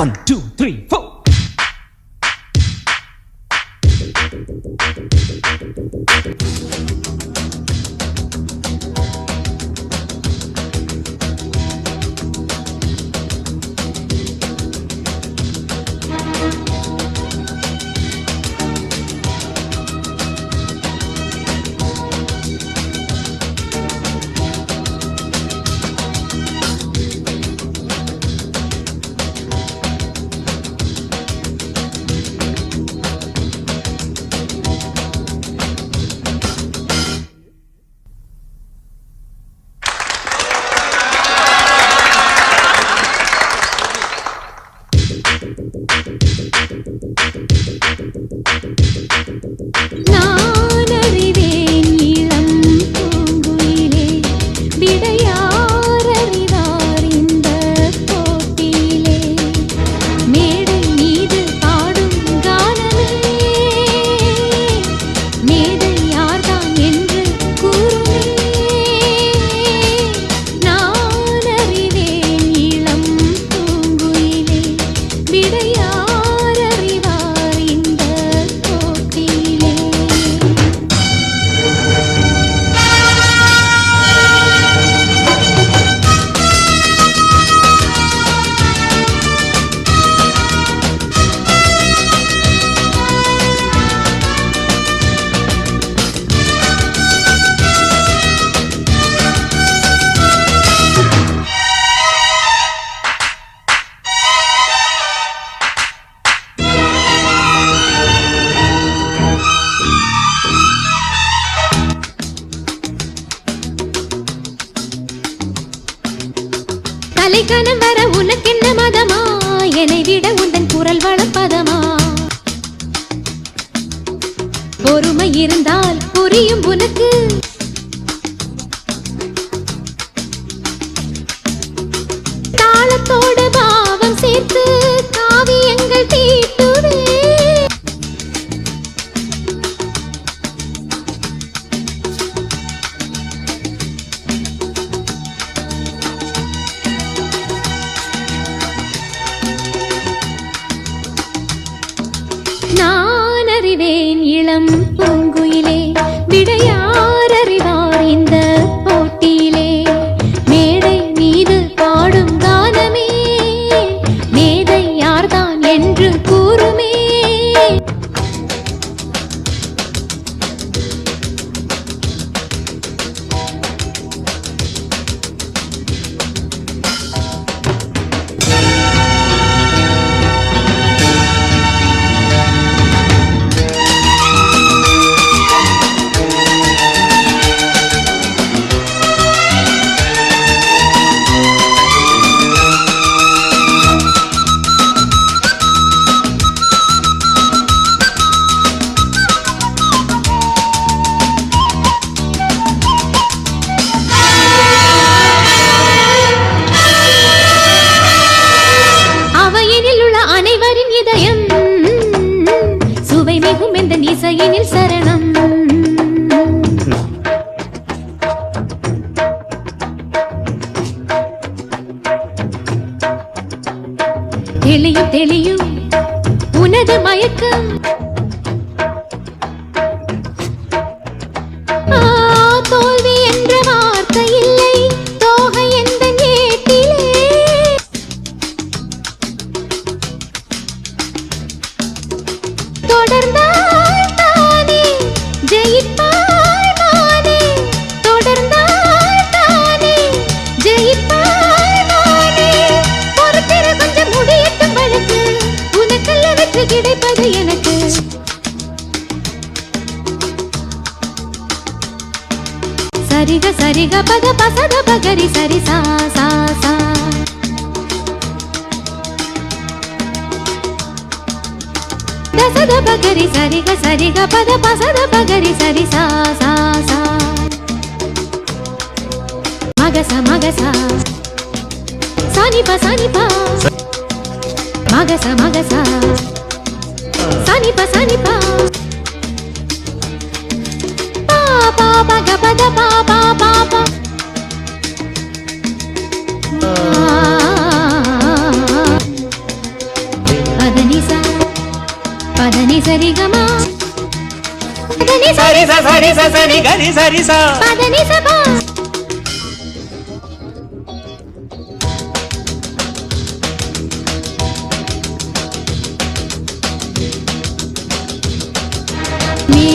1, 2, 3, 4. தலைக்கணம் வர உனக்கென்ன மதமா, என்னை விட உந்தன் குரல் வளப்பதமா? பொறுமை இருந்தால் புரியும் உனக்கு, தாளத்தோடு பாவம் சேர்த்து காவியங்கள் தீட்டுவே. நான் அறிவேன் இளம் பூங்குயிலே, விடையார் அறிவார் இந்த போட்டியிலே. மேடை மீது பாடும் கானமே, மேதை யார்தான் என்று கூறுமே. அனைவரின் இதயம் சுவை மிகும் எந்த இசையினில் சரணம். தெளியும் தெளியும் உனது மயக்கம், தோல்வி என்ற வார்த்தை இல்லை, தோகை எந்த ஏட்டிலே. தொடர்ந்தால் தானே ஜெயிப்பாய் மானே, தொடர்ந்தால் தானே ஜெயிப்பாய் மானே. பொறுத்திரு கொஞ்சம் முடியட்டும் வழக்கு, உனக்கல்ல வெற்றி கிடைப்பது எனக்கு. சரிக சரிக பத பசத பகரி சரி சா சா சா. దసద పగరి సరిగ సరిగ పద పసద పగరి సరి సా సా సా. మగస మగస సాని ప మగస మగస సాని ప పా పా పగ పద పా పా పా పా. పదని సరిగమా పదని సరి స సరి స సరి గరి సరి స పదని సపా మీ